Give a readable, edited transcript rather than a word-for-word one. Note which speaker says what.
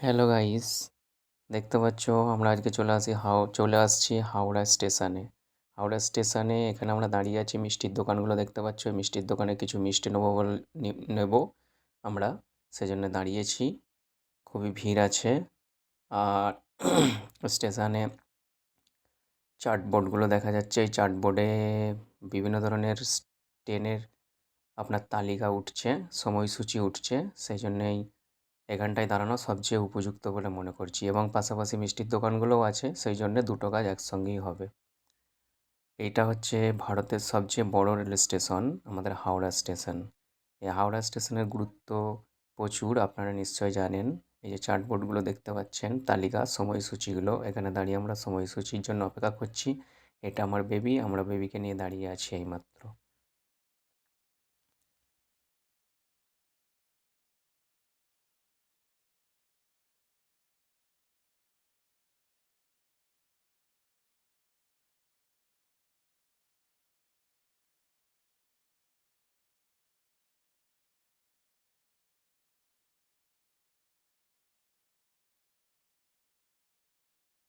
Speaker 1: Hello guys, দেখতে পাচ্ছ আমরা আজকে চলে আসছি হাওড়া স্টেশনে। হাওড়া স্টেশনে এখানে আমরা দাঁড়িয়ে আছি, মিষ্টির দোকানগুলো দেখতে পাচ্ছ। এই মিষ্টির দোকানে কিছু মিষ্টি নেব আমরা, সেজন্য দাঁড়িয়েছি। খুবই ভিড় আছে। আর স্টেশনে চার্টবোর্ডগুলো দেখা যাচ্ছে। এই চার্টবোর্ডে বিভিন্ন ধরনের ট্রেনের আপনার তালিকা উঠছে, সময়সূচি উঠছে। সেই জন্যেই এখানটায় দাঁড়ানো সবচেয়ে উপযুক্ত বলে মনে করছি, এবং পাশাপাশি মিষ্টির দোকানগুলোও আছে, সেই জন্যে দুটো কাজ একসঙ্গেই হবে। এইটা হচ্ছে ভারতের সবচেয়ে বড় রেল স্টেশন, আমাদের হাওড়া স্টেশন। এই হাওড়া স্টেশনের গুরুত্ব প্রচুর, আপনারা নিশ্চয় জানেন। এই যে চার্টবোর্ডগুলো দেখতে পাচ্ছেন, তালিকা সময়সূচিগুলো, এখানে দাঁড়িয়ে আমরা সময়সূচির জন্য অপেক্ষা করছি। এটা আমার বেবি, আমরা বেবিকে নিয়ে দাঁড়িয়ে আছি এইমাত্র।